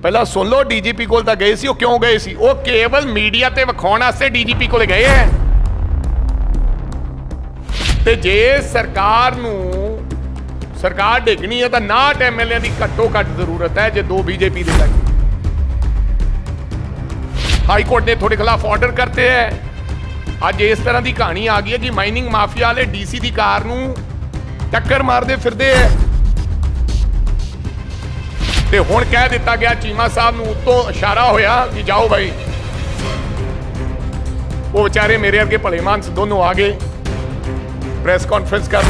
पहला सुन लो, डीजीपी कोल तां गए सी। वो क्यों गए सी? वो केवल मीडिया ते विखाउण वास्ते डीजीपी कोल गए हैं। ते जे सरकार डिगनी है तो 59 MLA की घट्टो घट जरूरत है जे 2 बीजेपी दे लगे। हाई कोर्ट ने थोड़े खिलाफ ऑर्डर करते हैं। अज इस तरह की कहानी आ गई है कि माइनिंग माफिया वाले डीसी की कार नूं टक्कर मारते फिरदे है। ते हुण कह दिता गया चीमा साहब नूं उत्तों इशारा होया कि जाओ भाई। वो बेचारे मेरे अगे भले मानस दोनों आ गए प्रेस कॉन्फ्रेंस कर।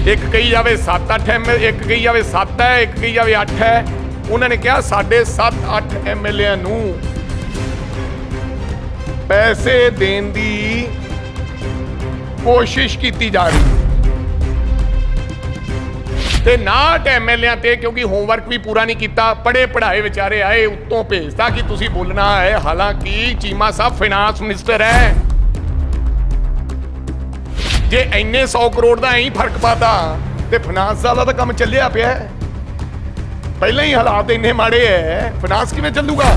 एक कही जावे 7-8 MLA, एक कही जावे 7 है, एक कही जावे 8 है। उन्होंने कहा 7.5-8 MLA नूं पैसे देने की कोशिश की जा रही ते 59 MLA ते क्योंकि होमवर्क भी पूरा नहीं किया, पढ़े पढ़ाए बेचारे आए, उत्तों भेजता कि तुसी बोलना है। हालांकि चीमा साहब फाइनांस मिनिस्टर है। जे इन्ने 100 करोड़ का ही फर्क पाता तो फाइनांस वाला तो काम चलिया पिया। पहले ही हालात इन्ने माड़े है, फाइनांस किवें चलूगा?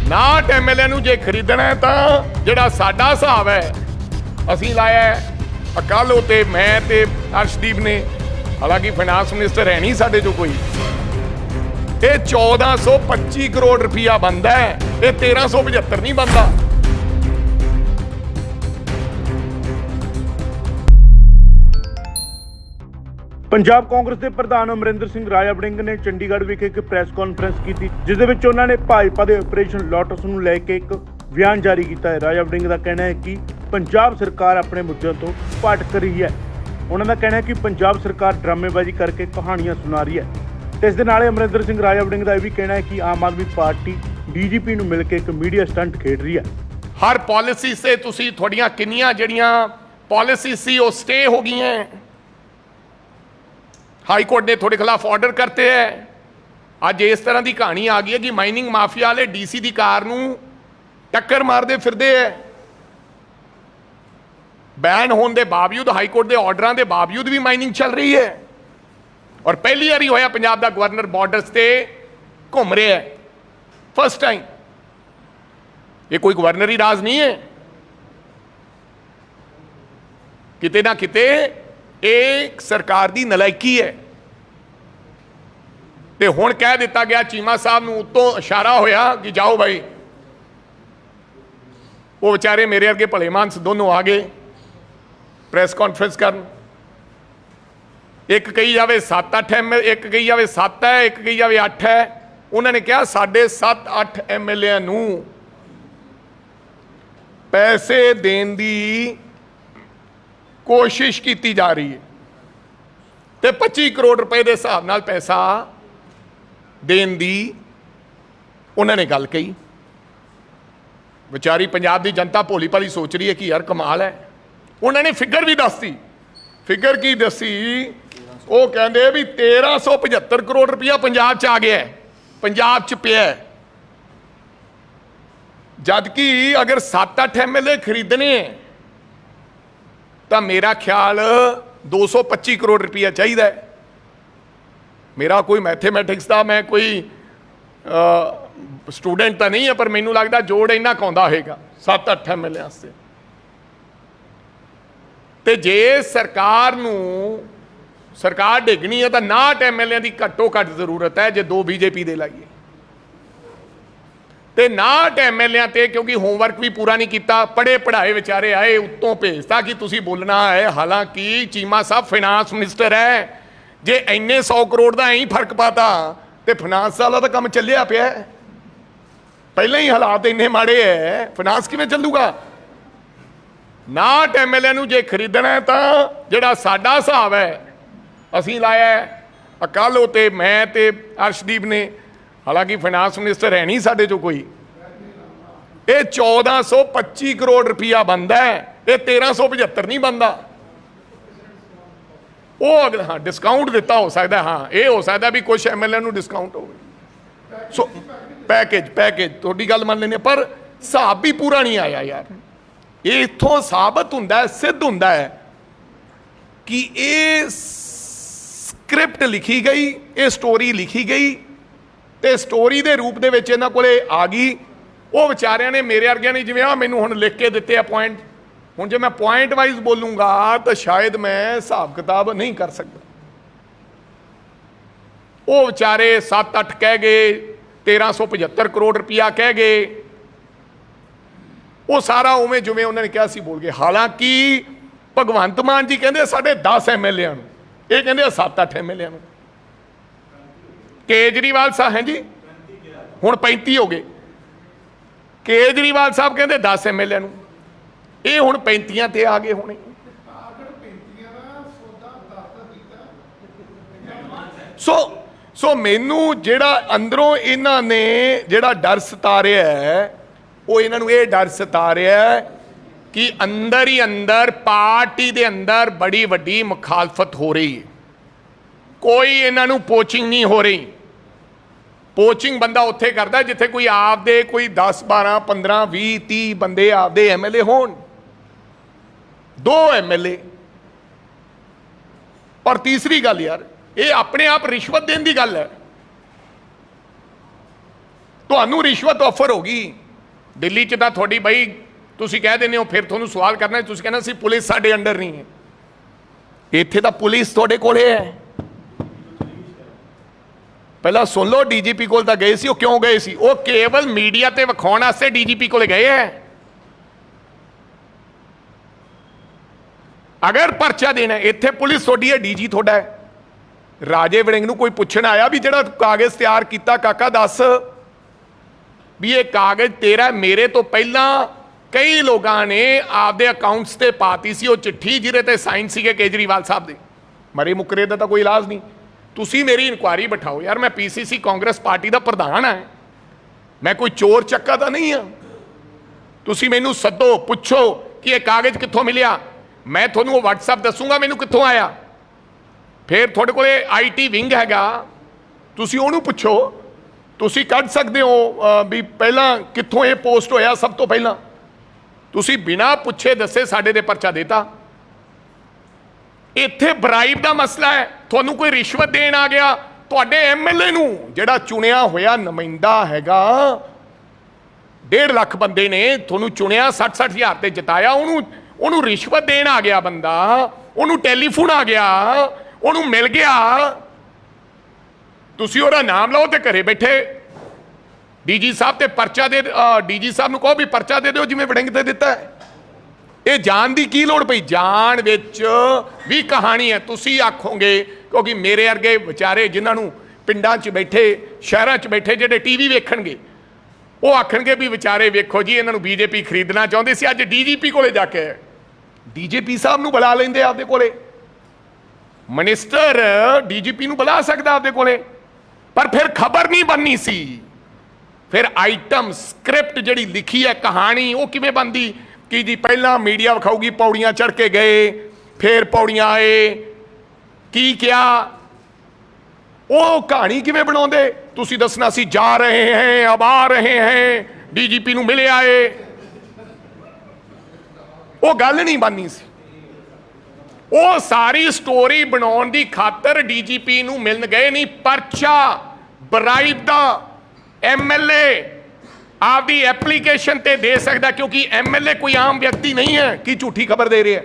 59 MLA नूं जे खरीदना है तो जिहड़ा साडा हिसाब है असीं लाया है अकाल ते मैं ते अर्शदीप ने। हालांकि फाइनांस मिनिस्टर है नहीं साडे चों कोई। ये 1425 करोड़ रुपया बनता है, ये 1375 नहीं बनता। पंजाब कांग्रेस के प्रधान अमरिंदर सिंह राजा वड़िंग ने चंडीगढ़ विखे एक प्रेस कॉन्फ्रेंस की थी, जिस दे विच उन्होंने भाजपा के ऑपरेशन लोटस नूं लैके एक बयान जारी किया है। राजा वड़िंग का कहना है कि पंजाब सरकार अपने मुद्दों तो भटक रही है। उन्होंने कहना है कि पंजाब सरकार ड्रामेबाजी करके कहानियां सुना रही है। तो इस दे नाल अमरिंदर सिंह राजा वड़िंग का यह भी कहना है कि आम आदमी पार्टी डीजीपी नूं मिल के एक मीडिया स्टंट खेड रही है। हर पॉलिसी से तुसी थोड़ियां किन्नियां जिहड़ियां पॉलिसी सी वो स्टे हो गई हैं। हाई कोर्ट ने थोड़े खिलाफ ऑर्डर करते हैं। अज इस तरह की कहानी आ गई है कि माइनिंग माफिया वाले डीसी की कार नूं टक्कर मारते फिरदे है। बैन होने के बावजूद, हाई कोर्ट के ऑर्डर के बावजूद भी माइनिंग चल रही है। और पहली बारी होया पंजाब का गवर्नर बॉर्डर्स से घूम रहा है, फर्स्ट टाइम। ये कोई गवर्नरी राज नहीं है, किते ना किते एक सरकार की नलायकी है। ते हुण कह दिता गया चीमा साहब नूं उत्तों इशारा होया कि जाओ भाई। वो बेचारे मेरे अगे भले मानस दोनों आ गए प्रेस कॉन्फ्रेंस कर। एक कही जावे 7-8 MLA, एक कही जावे 7 है, एक कही जावे 8 है। उन्होंने कहा 7.5-8 MLA नूं पैसे देने की कोशिश की जा रही है ते 25 करोड़ रुपए के हिसाब नाल पैसा देने की उन्होंने गल कही। बेचारी पंजाब की जनता भोली भाली सोच रही है कि यार कमाल है। उन्होंने फिगर भी दसी। फिगर की दसी? वो कहते भी 1375 करोड़ रुपया पंजाब च आ गया है, पंजाब च पिया है। जबकि अगर 7-8 MLA खरीदने तो मेरा ख्याल 225 करोड़ रुपया चाहिए। मेरा कोई मैथेमैटिक्स का मैं कोई स्टूडेंट तो नहीं है, पर मैनू लगता जोड़ इन्ना कौंदा होगा 7-8 MLA से। ते जे सरकार डिगनी है तो 59 MLA की घट्टो घट जरूरत है जे 2 बीजेपी दे लाइए। ते 59 MLA ते क्योंकि होमवर्क भी पूरा नहीं किया, पढ़े पढ़ाए बेचारे आए, उत्तों भेजता कि तुसी बोलना है। हालांकि चीमा साहब फाइनांस मिनिस्टर है। जे इन्ने 100 करोड़ का ही फर्क पाता तो फाइनांस वाला तो काम चलिया पिया। पहले ही हालात इन्ने माड़े है, फाइनांस किवें चलूगा? 59 MLA नूं जे खरीदना है तो जिहड़ा साडा हिसाब है असीं लाया है अकाल ते मैं ते अर्शदीप ने। हालांकि फाइनांस मिनिस्टर है नहीं साडे चो कोई। ये 1425 करोड़ रुपया बनता है, ये 1375 नहीं बनता। वो अगर हाँ डिस्काउंट दिता हो सकता है, हाँ ये हो सकता भी कुछ MLA नूं डिस्काउंट हो। सो पैकेज थोड़ी गल मान लेने, पर हिसाब भी पूरा नहीं आया यार। ये इत्थों साबित हुंदा है, सिद्ध हुंदा है कि ये ਸਕ੍ਰਿਪਟ ਲਿਖੀ ਗਈ, ਇਹ ਸਟੋਰੀ ਲਿਖੀ ਗਈ ਤੇ ਸਟੋਰੀ ਦੇ ਰੂਪ ਦੇ ਵਿੱਚ ਇਹਨਾਂ ਕੋਲੇ ਆ ਗਈ। ਉਹ ਵਿਚਾਰਿਆਂ ਨੇ ਮੇਰੇ ਵਰਗਿਆਂ ਨੇ ਜਿਵੇਂ ਆ ਮੈਨੂੰ ਹੁਣ ਲਿਖ ਕੇ ਦਿੱਤੇ ਆ ਪੁਆਇੰਟ, ਹੁਣ ਜੇ ਮੈਂ ਪੁਆਇੰਟ ਵਾਈਜ਼ ਬੋਲੂੰਗਾ ਤਾਂ ਸ਼ਾਇਦ ਮੈਂ ਹਿਸਾਬ ਕਿਤਾਬ ਨਹੀਂ ਕਰ ਸਕਦਾ। ਉਹ ਵਿਚਾਰੇ 7-8 ਕਹਿ ਗਏ, 1375 ਕਰੋੜ ਰੁਪਇਆ ਕਹਿ ਗਏ, ਉਹ ਸਾਰਾ ਉਵੇਂ ਜਿਵੇਂ ਉਹਨਾਂ ਨੇ ਕਿਹਾ ਸੀ ਬੋਲ ਗਏ। ਹਾਲਾਂਕਿ ਭਗਵੰਤ ਮਾਨ ਜੀ ਕਹਿੰਦੇ ਸਾਡੇ 10 ਐਮਐਲਏ ਨੂੰ, ਇਹ ਕਹਿੰਦੇ 7-8 ਐਮਐਲਏ ਨੂੰ। ਕੇਜਰੀਵਾਲ ਸਾਹਿਬ ਹੈ ਜੀ ਹੁਣ 35 ਹੋ ਗਏ, ਕੇਜਰੀਵਾਲ ਸਾਹਿਬ ਕਹਿੰਦੇ 10 ਐਮਐਲਏ ਨੂੰ, ਇਹ ਹੁਣ 35 ਤੇ ਆ ਗਏ ਹੋਣੇ। ਸੋ ਮੈਨੂੰ ਜਿਹੜਾ ਅੰਦਰੋਂ ਇਹਨਾਂ ਨੇ ਜਿਹੜਾ ਡਰ ਸਤਾ ਰਿਹਾ ਹੈ, ਉਹ ਇਹਨਾਂ ਨੂੰ ਇਹ ਡਰ ਸਤਾ ਰਿਹਾ ਹੈ ਕਿ ਅੰਦਰ ਹੀ ਅੰਦਰ ਪਾਰਟੀ ਦੇ ਅੰਦਰ ਬੜੀ ਵੱਡੀ ਮੁਖਾਲਫਤ ਹੋ ਰਹੀ ਹੈ। ਕੋਈ ਇਹਨਾਂ ਨੂੰ ਪੋਚਿੰਗ ਨਹੀਂ ਹੋ ਰਹੀ। ਪੋਚਿੰਗ ਬੰਦਾ ਉੱਥੇ ਕਰਦਾ ਜਿੱਥੇ ਕੋਈ ਆਪਦੇ ਕੋਈ 10 12 15 20 30 ਬੰਦੇ ਆਪਦੇ ਐਮਐਲਏ ਹੋਣ, 2 ਐਮਐਲਏ। ਔਰ ਤੀਸਰੀ ਗੱਲ ਯਾਰ, ਇਹ ਆਪਣੇ ਆਪ ਰਿਸ਼ਵਤ ਦੇਣ ਦੀ ਗੱਲ ਹੈ। ਤੁਹਾਨੂੰ ਰਿਸ਼ਵਤ ਆਫਰ ਹੋ ਗਈ ਦਿੱਲੀ 'ਚ ਤਾਂ ਤੁਹਾਡੀ ਬਈ ਤੁਸੀਂ ਕਹਿ ਦਿੰਦੇ ਹੋ, ਫਿਰ ਤੁਹਾਨੂੰ ਸਵਾਲ ਕਰਨਾ, ਤੁਸੀਂ ਕਹਿੰਦੇ ਸੀ ਪੁਲਿਸ ਸਾਡੇ ਅੰਡਰ ਨਹੀਂ ਹੈ। ਇੱਥੇ ਤਾਂ ਪੁਲਿਸ ਤੁਹਾਡੇ ਕੋਲੇ ਹੈ। ਪਹਿਲਾਂ ਸੁਣ ਲਓ, ਡੀਜੀਪੀ ਕੋਲ ਤਾਂ ਗਏ ਸੀ। ਉਹ ਕਿਉਂ ਗਏ ਸੀ? ਉਹ ਕੇਵਲ ਮੀਡੀਆ ਤੇ ਵਿਖਾਉਣ ਵਾਸਤੇ ਡੀਜੀਪੀ ਕੋਲੇ ਗਏ ਹੈ। ਅਗਰ ਪਰਚਾ ਦੇਣਾ, ਇੱਥੇ ਪੁਲਿਸ ਤੁਹਾਡੀ ਹੈ, ਡੀਜੀ ਤੁਹਾਡਾ ਹੈ। ਰਾਜੇ ਵੜਿੰਗ ਨੂੰ ਕੋਈ ਪੁੱਛਣ ਆਇਆ ਵੀ ਜਿਹੜਾ ਕਾਗਜ਼ ਤਿਆਰ ਕੀਤਾ ਕਾਕਾ ਦੱਸ ਵੀ ਇਹ ਕਾਗਜ਼ ਤੇਰਾ? ਮੇਰੇ ਤੋਂ ਪਹਿਲਾਂ ਕਈ ਲੋਕਾਂ ਨੇ ਆਪਦੇ ਅਕਾਊਂਟਸ ਤੇ ਪਾਤੀ ਸੀ ਉਹ ਚਿੱਠੀ ਜਿਹਦੇ ਤੇ ਸਾਈਨ ਸੀਗੇ ਕੇਜਰੀਵਾਲ ਸਾਹਿਬ ਦੇ। ਮਰੇ ਮੁਕਰੇ ਦਾ ਤਾਂ ਕੋਈ ਇਲਾਜ ਨਹੀਂ। ਤੁਸੀਂ ਮੇਰੀ ਇਨਕੁਆਇਰੀ ਬਿਠਾਓ ਯਾਰ, ਮੈਂ ਪੀਸੀਸੀ ਕਾਂਗਰਸ ਪਾਰਟੀ ਦਾ ਪ੍ਰਧਾਨ ਹਾਂ, ਮੈਂ ਕੋਈ ਚੋਰ ਚੱਕਾ ਤਾਂ ਨਹੀਂ ਹਾਂ। ਤੁਸੀਂ ਮੈਨੂੰ ਸੱਦੋ, ਪੁੱਛੋ ਕਿ ਇਹ ਕਾਗਜ਼ ਕਿੱਥੋਂ ਮਿਲਿਆ, ਮੈਂ ਤੁਹਾਨੂੰ ਉਹ WhatsApp ਦੱਸੂਗਾ ਮੈਨੂੰ ਕਿੱਥੋਂ ਆਇਆ। ਫਿਰ ਤੁਹਾਡੇ ਕੋਲੇ IT ਵਿੰਗ ਹੈਗਾ, ਤੁਸੀਂ ਉਹਨੂੰ ਪੁੱਛੋ। ਤੁਸੀਂ ਕੱਢ ਸਕਦੇ ਹੋ ਵੀ ਪਹਿਲਾਂ ਕਿੱਥੋਂ ਇਹ ਪੋਸਟ ਹੋਇਆ। ਸਭ ਤੋਂ ਪਹਿਲਾਂ ਤੁਸੀਂ ਬਿਨਾਂ ਪੁੱਛੇ ਦੱਸੇ ਸਾਡੇ ਦੇ ਪਰਚਾ ਦੇਤਾ। ਇੱਥੇ ਬਰਾਈਬ ਦਾ ਮਸਲਾ ਹੈ। ਤੁਹਾਨੂੰ ਕੋਈ ਰਿਸ਼ਵਤ ਦੇਣ ਆ ਗਿਆ, ਤੁਹਾਡੇ ਐਮਐਲਏ ਨੂੰ ਜਿਹੜਾ ਚੁਣਿਆ ਹੋਇਆ ਨੁਮਾਇੰਦਾ ਹੈਗਾ, 1.5 ਲੱਖ ਬੰਦੇ ਨੇ ਤੁਹਾਨੂੰ ਚੁਣਿਆ, 60-60 ਹਜ਼ਾਰ ਤੇ ਜਿਤਾਇਆ, ਉਹਨੂੰ ਰਿਸ਼ਵਤ ਦੇਣ ਆ ਗਿਆ ਬੰਦਾ, ਉਹਨੂੰ ਟੈਲੀਫੋਨ ਆ ਗਿਆ, ਉਹਨੂੰ ਮਿਲ ਗਿਆ। ਤੁਸੀਂ ਉਹਦਾ ਨਾਮ ਲਓ ਤੇ ਘਰੇ ਬੈਠੇ ਡੀਜੀ ਸਾਹਿਬ ਤੇ ਪਰਚਾ ਦੇ, ਡੀਜੀ ਸਾਹਿਬ ਨੂੰ ਕਹੋ ਵੀ ਪਰਚਾ ਦੇ ਦਿਓ ਜਿਵੇਂ ਵੜਿੰਗ ਤੇ ਦਿੱਤਾ ਹੈ। ਇਹ ਜਾਣ ਦੀ ਕੀ ਲੋੜ ਪਈ? ਜਾਣ ਵਿੱਚ ਵੀ ਕਹਾਣੀ ਹੈ। ਤੁਸੀਂ ਆਖੋਗੇ, ਕਿਉਂਕਿ ਮੇਰੇ ਵਰਗੇ ਵਿਚਾਰੇ ਜਿਨ੍ਹਾਂ ਨੂੰ ਪਿੰਡਾਂ 'ਚ ਬੈਠੇ, ਸ਼ਹਿਰਾਂ 'ਚ ਬੈਠੇ ਜਿਹੜੇ ਟੀਵੀ ਵੇਖਣਗੇ, ਉਹ ਆਖਣਗੇ ਵੀ ਵਿਚਾਰੇ ਵੇਖੋ ਜੀ ਇਹਨਾਂ ਨੂੰ ਬੀਜੇਪੀ ਖਰੀਦਣਾ ਚਾਹੁੰਦੇ ਸੀ, ਅੱਜ ਡੀਜੀਪੀ ਕੋਲੇ ਜਾ ਕੇ ਡੀਜੀਪੀ ਸਾਹਿਬ ਨੂੰ ਬੁਲਾ ਲੈਂਦੇ ਆਪਦੇ ਕੋਲੇ। ਮਿਨਿਸਟਰ ਡੀਜੀਪੀ ਨੂੰ ਬੁਲਾ ਸਕਦਾ ਆਪਦੇ ਕੋਲੇ, ਪਰ ਫਿਰ ਖਬਰ ਨਹੀਂ ਬਣਨੀ ਸੀ। ਫਿਰ ਆਈਟਮ ਸਕ੍ਰਿਪਟ ਜਿਹੜੀ ਲਿਖੀ ਹੈ ਕਹਾਣੀ, ਉਹ ਕਿਵੇਂ ਬਣਦੀ ਕਿ ਜੀ ਪਹਿਲਾਂ ਮੀਡੀਆ ਵਿਖਾਊਗੀ ਪੌੜੀਆਂ ਚੜ੍ਹ ਕੇ ਗਏ, ਫਿਰ ਪੌੜੀਆਂ ਆਏ, ਕੀ ਕਿਹਾ, ਉਹ ਕਹਾਣੀ ਕਿਵੇਂ ਬਣਾਉਂਦੇ? ਤੁਸੀਂ ਦੱਸਣਾ ਸੀ ਜਾ ਰਹੇ ਹੈ, ਅਬ ਆ ਰਹੇ ਹੈ, ਡੀਜੀਪੀ ਨੂੰ ਮਿਲੇ ਆਏ। ਉਹ ਗੱਲ ਨਹੀਂ ਬਣਨੀ ਸੀ। ਉਹ ਸਾਰੀ ਸਟੋਰੀ ਬਣਾਉਣ ਦੀ ਖਾਤਰ ਡੀਜੀਪੀ ਨੂੰ ਮਿਲਣ ਗਏ ਨਹੀਂ। ਪਰਚਾ ਬਰਾਈਬ ਦਾ ਐਮਐਲਏ ਆਪਦੀ ਐਪਲੀਕੇਸ਼ਨ ਤੇ ਦੇ ਸਕਦਾ, ਕਿਉਂਕਿ ਐਮਐਲਏ ਕੋਈ ਆਮ ਵਿਅਕਤੀ ਨਹੀਂ ਹੈ ਕਿ ਝੂਠੀ ਖਬਰ ਦੇ ਰਿਹਾ।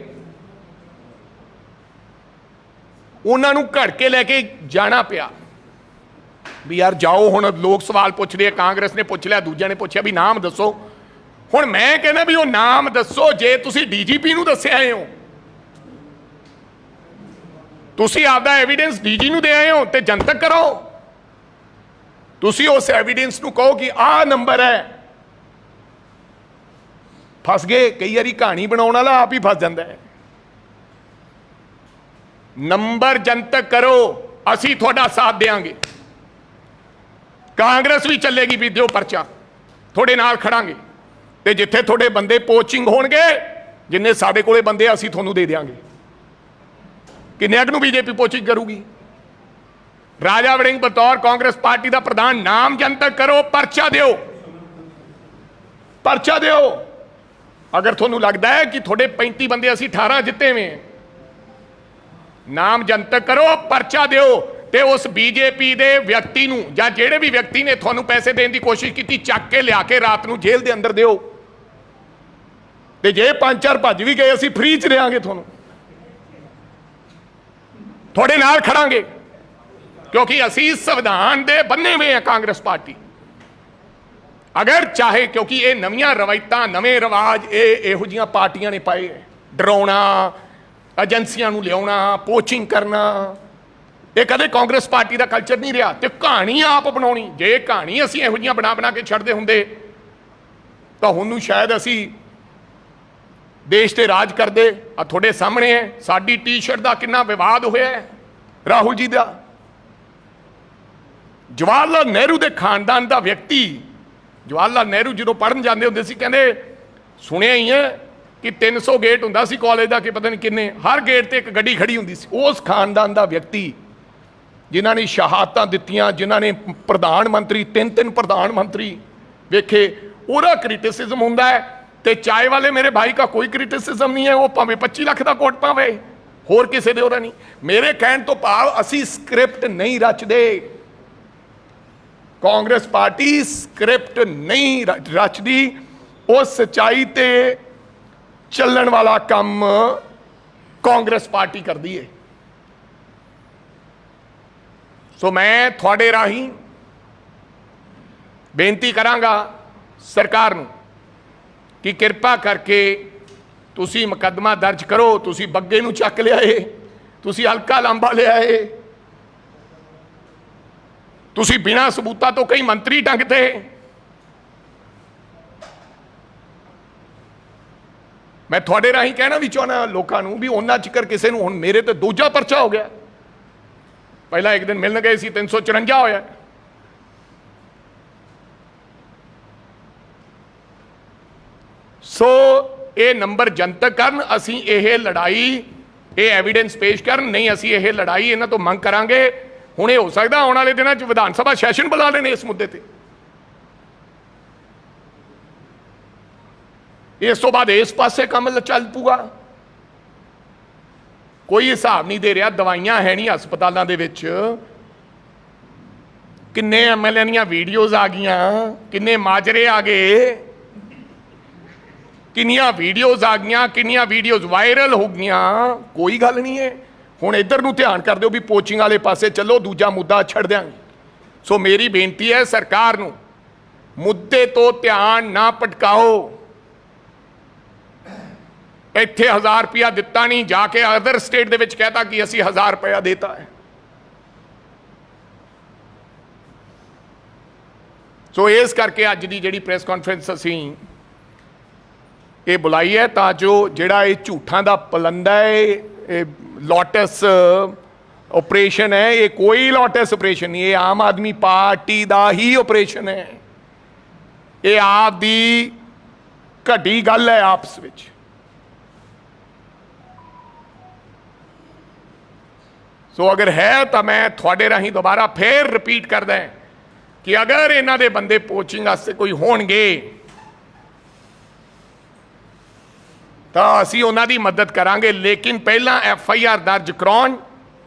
ਉਹਨਾਂ ਨੂੰ ਘੜ ਕੇ ਲੈ ਕੇ ਜਾਣਾ ਪਿਆ ਵੀ ਯਾਰ ਜਾਓ। ਹੁਣ ਲੋਕ ਸਵਾਲ ਪੁੱਛ ਰਹੇ, ਕਾਂਗਰਸ ਨੇ ਪੁੱਛ ਲਿਆ, ਦੂਜਿਆਂ ਨੇ ਪੁੱਛਿਆ ਵੀ ਨਾਮ ਦੱਸੋ। ਹੁਣ ਮੈਂ ਕਹਿੰਦਾ ਵੀ ਉਹ ਨਾਮ ਦੱਸੋ। ਜੇ ਤੁਸੀਂ ਡੀਜੀਪੀ ਨੂੰ ਦੱਸਿਆ ਆਏ ਹੋ, ਤੁਸੀਂ ਆਪਦਾ ਐਵੀਡੈਂਸ ਡੀਜੀ ਨੂੰ ਦੇ ਆਏ ਹੋ ਤੇ ਜਨਤਕ ਕਰੋ। ਤੁਸੀਂ ਉਸ ਐਵੀਡੈਂਸ ਨੂੰ ਕਹੋ ਕਿ ਆਹ ਨੰਬਰ ਹੈ। ਫਸ ਗਏ। ਕਈ ਵਾਰੀ ਕਹਾਣੀ ਬਣਾਉਣ ਵਾਲਾ ਆਪ ਹੀ ਫਸ ਜਾਂਦਾ ਹੈ। ਨੰਬਰ ਜਨਤਕ ਕਰੋ, ਅਸੀਂ ਤੁਹਾਡਾ ਸਾਥ ਦੇਵਾਂਗੇ। ਕਾਂਗਰਸ ਵੀ ਚੱਲੇਗੀ ਵੀ ਦਿਓ ਪਰਚਾ, ਤੁਹਾਡੇ ਨਾਲ ਖੜਾਂਗੇ। ਤੇ ਜਿੱਥੇ ਤੁਹਾਡੇ ਬੰਦੇ ਪੋਚਿੰਗ ਹੋਣਗੇ, ਜਿੰਨੇ ਸਾਡੇ ਕੋਲੇ ਬੰਦੇ ਅਸੀਂ ਤੁਹਾਨੂੰ ਦੇ ਦੇਵਾਂਗੇ। ਕਿੰਨਿਆਂ ਨੂੰ ਬੀਜੇਪੀ ਪੋਚਿੰਗ ਕਰੂਗੀ? ਰਾਜਾ ਵੜਿੰਗ ਬਤੌਰ ਕਾਂਗਰਸ ਪਾਰਟੀ ਦਾ ਪ੍ਰਧਾਨ ਨਾਮ ਜਨਤਕ ਕਰੋ, ਪਰਚਾ ਦਿਓ, ਪਰਚਾ ਦਿਓ। ਅਗਰ ਤੁਹਾਨੂੰ ਲੱਗਦਾ ਹੈ ਕਿ ਤੁਹਾਡੇ 35 ਬੰਦੇ ਅਸੀਂ 18 ਜਿੱਤੇ ਹੋਏ, ਨਾਮ ਜਨਤਕ ਕਰੋ, ਪਰਚਾ ਦਿਓ ਤੇ ਉਸ ਬੀਜੇਪੀ ਦੇ ਵਿਅਕਤੀ ਨੂੰ ਜਾਂ ਜਿਹੜੇ ਵੀ ਵਿਅਕਤੀ ਨੇ ਤੁਹਾਨੂੰ ਪੈਸੇ ਦੇਣ ਦੀ ਕੋਸ਼ਿਸ਼ ਕੀਤੀ ਚੱਕ ਕੇ ਲਿਆ ਕੇ ਰਾਤ ਨੂੰ ਜੇਲ੍ਹ ਦੇ ਅੰਦਰ ਦਿਓ। ਤੇ ਜੇ 5-4 ਭੱਜ ਵੀ ਗਏ ਅਸੀਂ ਫ੍ਰੀ ਚ ਦੇਾਂਗੇ, ਤੁਹਾਨੂੰ ਤੁਹਾਡੇ ਨਾਲ ਖੜਾਂਗੇ, ਕਿਉਂਕਿ ਅਸੀਂ ਸੰਵਿਧਾਨ ਦੇ ਬੰਨੇ ਹੋਏ ਹਾਂ ਕਾਂਗਰਸ ਪਾਰਟੀ। ਅਗਰ ਚਾਹੇ, ਕਿਉਂਕਿ ਇਹ ਨਵੀਆਂ ਰਵਾਇਤਾਂ ਨਵੇਂ ਰਿਵਾਜ ਇਹੋ ਜਿਹੀਆਂ ਪਾਰਟੀਆਂ ਨੇ ਪਾਏ, ਡਰਾਉਣਾ, ਏਜੰਸੀਆਂ ਨੂੰ ਲਿਆਉਣਾ, ਪੋਚਿੰਗ ਕਰਨਾ, ਇਹ ਕਦੇ ਕਾਂਗਰਸ ਪਾਰਟੀ ਦਾ ਕਲਚਰ ਨਹੀਂ ਰਿਹਾ। ਤੇ ਕਹਾਣੀ ਆਪ ਬਣਾਉਣੀ, ਜੇ ਕਹਾਣੀ ਅਸੀਂ ਇਹੋ ਜਿਹੀਆਂ ਬਣਾ ਕੇ ਛੱਡਦੇ ਹੁੰਦੇ ਤਾਂ ਹੁਣ ਨੂੰ ਸ਼ਾਇਦ ਅਸੀਂ ਦੇਸ਼ ਤੇ ਰਾਜ ਕਰਦੇ। ਆ ਤੁਹਾਡੇ ਸਾਹਮਣੇ ਹੈ ਸਾਡੀ ਟੀ-ਸ਼ਰਟ ਦਾ ਕਿੰਨਾ ਵਿਵਾਦ ਹੋਇਆ ਹੈ, ਰਾਹੁਲ ਜੀ ਦਾ। ਜਵਾਹਰ ਲਾਲ ਨਹਿਰੂ ਦੇ ਖਾਨਦਾਨ ਦਾ ਵਿਅਕਤੀ, ਜਵਾਹਰ ਲਾਲ ਨਹਿਰੂ ਜਦੋਂ ਪੜ੍ਹਨ ਜਾਂਦੇ ਹੁੰਦੇ ਸੀ, ਕਹਿੰਦੇ ਸੁਣਿਆ ਹੀ ਹੈ ਕਿ 300 ਗੇਟ ਹੁੰਦਾ ਸੀ ਕਾਲਜ ਦਾ, ਕਿ ਪਤਾ ਨਹੀਂ ਕਿੰਨੇ, ਹਰ ਗੇਟ ਤੇ ਇੱਕ ਗੱਡੀ ਖੜੀ ਹੁੰਦੀ ਸੀ। ਉਸ ਖਾਨਦਾਨ ਦਾ ਵਿਅਕਤੀ ਜਿਨ੍ਹਾਂ ਨੇ ਸ਼ਹਾਦਤਾਂ ਦਿੱਤੀਆਂ, ਜਿਨ੍ਹਾਂ ਨੇ ਪ੍ਰਧਾਨ ਮੰਤਰੀ, ਤਿੰਨ ਪ੍ਰਧਾਨ ਮੰਤਰੀ ਵੇਖੇ, ਉਹਦਾ ਕ੍ਰਿਟਿਸਿਜ਼ਮ ਹੁੰਦਾ ਹੈ। ਤੇ ਚਾय ਵਾਲੇ ਮੇਰੇ ਭਾਈ का कोई क्रिटिसिज्म नहीं है, वो ਭਾਵੇਂ 25 ਲੱਖ ਦਾ ਕੋਟ ਪਾਵੇ, ਹੋਰ ਕਿਸੇ ਦੇ ਉਹਦਾ ਨਹੀਂ। ਮੇਰੇ ਕਹਿਣ ਤੋਂ ਭਾਵ ਅਸੀਂ ਸਕ੍ਰਿਪਟ ਨਹੀਂ ਰਚਦੇ, ਕਾਂਗਰਸ ਪਾਰਟੀ ਸਕ੍ਰਿਪਟ ਨਹੀਂ ਰਚਦੀ, ਉਹ ਸਚਾਈ ਤੇ ਚੱਲਣ ਵਾਲਾ ਕੰਮ ਕਾਂਗਰਸ ਪਾਰਟੀ ਕਰਦੀ ਹੈ। ਸੋ ਮੈਂ ਤੁਹਾਡੇ ਰਾਹੀਂ ਬੇਨਤੀ ਕਰਾਂਗਾ ਸਰਕਾਰ ਨੂੰ ਕਿ ਕਿਰਪਾ ਕਰਕੇ ਤੁਸੀਂ ਮੁਕੱਦਮਾ ਦਰਜ ਕਰੋ। ਤੁਸੀਂ ਬੱਗੇ ਨੂੰ ਚੱਕ ਲਿਆਏ, ਤੁਸੀਂ ਹਲਕਾ ਲਾਂਬਾ ਲਿਆਏ, ਤੁਸੀਂ ਬਿਨਾਂ ਸਬੂਤਾਂ ਤੋਂ ਕਈ ਮੰਤਰੀ ਟੰਗਦੇ। ਮੈਂ ਤੁਹਾਡੇ ਰਾਹੀਂ ਕਹਿਣਾ ਵੀ ਚਾਹੁੰਦਾ ਲੋਕਾਂ ਨੂੰ ਵੀ ਉਹਨਾਂ ਚਿਕਰ ਕਿਸੇ ਨੂੰ, ਹੁਣ ਮੇਰੇ ਤੇ ਦੂਜਾ ਪਰਚਾ ਹੋ ਗਿਆ, ਪਹਿਲਾਂ ਇੱਕ ਦਿਨ ਮਿਲਣ ਗਏ ਸੀ 354 ਹੋਇਆ। ਸੋ ਇਹ ਨੰਬਰ ਜਨਤਕ ਕਰਨ, ਅਸੀਂ ਇਹ ਲੜਾਈ, ਇਹ ਐਵੀਡੈਂਸ ਪੇਸ਼ ਕਰਨ, ਨਹੀਂ ਅਸੀਂ ਇਹ ਲੜਾਈ ਇਹਨਾਂ ਤੋਂ ਮੰਗ ਕਰਾਂਗੇ। ਹੁਣ ਇਹ ਹੋ ਸਕਦਾ ਆਉਣ ਵਾਲੇ ਦਿਨਾਂ 'ਚ ਵਿਧਾਨ ਸਭਾ ਸੈਸ਼ਨ ਬੁਲਾ ਲੈਣ ਇਸ ਮੁੱਦੇ ਤੇ, ਇਸ ਤੋਂ ਬਾਅਦ ਇਸ ਪਾਸੇ ਕੰਮ ਚੱਲ ਪੂਗਾ। ਕੋਈ ਹਿਸਾਬ ਨਹੀਂ ਦੇ ਰਿਹਾ, ਦਵਾਈਆਂ ਹੈ ਨਹੀਂ ਹਸਪਤਾਲਾਂ ਦੇ ਵਿੱਚ, ਕਿੰਨੇ ਐਮਐਲਏ ਦੀਆਂ ਵੀਡੀਓਜ਼ ਆ ਗਈਆਂ, ਕਿੰਨੇ ਮਾਜਰੇ ਆ ਗਏ, ਕਿੰਨੀਆਂ ਵੀਡੀਓਜ਼ ਆ ਗਈਆਂ, ਕਿੰਨੀਆਂ ਵੀਡੀਓਜ਼ ਵਾਇਰਲ ਹੋ ਗਈਆਂ। ਕੋਈ ਗੱਲ ਨਹੀਂ ਹੈ। ਹੁਣ ਇੱਧਰ ਨੂੰ ਧਿਆਨ ਕਰ ਦਿਓ ਵੀ ਪੋਚਿੰਗ ਵਾਲੇ ਪਾਸੇ ਚੱਲੋ, ਦੂਜਾ ਮੁੱਦਾ ਛੱਡ ਦਿਆਂਗੇ। ਸੋ ਮੇਰੀ ਬੇਨਤੀ ਹੈ ਸਰਕਾਰ ਨੂੰ, ਮੁੱਦੇ ਤੋਂ ਧਿਆਨ ਨਾ ਭਟਕਾਓ। ਇੱਥੇ 1000 ਰੁਪਇਆ ਦਿੱਤਾ ਨਹੀਂ, ਜਾ ਕੇ ਅਦਰ ਸਟੇਟ ਦੇ ਵਿੱਚ ਕਹਿਤਾ ਕਿ ਅਸੀਂ 1000 ਰੁਪਇਆ ਦੇਤਾ ਹੈ। ਸੋ ਇਸ ਕਰਕੇ ਅੱਜ ਦੀ ਜਿਹੜੀ ਪ੍ਰੈਸ ਕਾਨਫਰੰਸ ਅਸੀਂ ਇਹ ਬੁਲਾਈ ਹੈ, ਤਾਂ ਜੋ ਜਿਹੜਾ ਇਹ ਝੂਠਾਂ ਦਾ ਪਲੰਦਾ ਹੈ, ਇਹ ਲੋਟਸ ਆਪਰੇਸ਼ਨ ਹੈ, ਇਹ ਕੋਈ ਲੋਟਸ ਆਪਰੇਸ਼ਨ ਨਹੀਂ, ਇਹ ਆਮ ਆਦਮੀ ਪਾਰਟੀ ਦਾ ਹੀ ਆਪਰੇਸ਼ਨ ਹੈ। ਇਹ ਆਪ ਦੀ ਘਟੀ ਗੱਲ ਹੈ ਆਪਸ ਵਿੱਚ। ਸੋ ਅਗਰ ਹੈ ਤਾਂ ਮੈਂ ਤੁਹਾਡੇ ਰਾਹੀਂ ਦੁਬਾਰਾ ਫੇਰ ਰਿਪੀਟ ਕਰਦਾ ਕਿ ਅਗਰ ਇਹਨਾਂ ਦੇ ਬੰਦੇ ਪੋਚਿੰਗ ਵਾਸਤੇ ਕੋਈ ਹੋਣਗੇ ਤਾਂ ਅਸੀਂ ਉਹਨਾਂ ਦੀ ਮਦਦ ਕਰਾਂਗੇ, ਲੇਕਿਨ ਪਹਿਲਾਂ FIR ਦਰਜ ਕਰਾਉਣ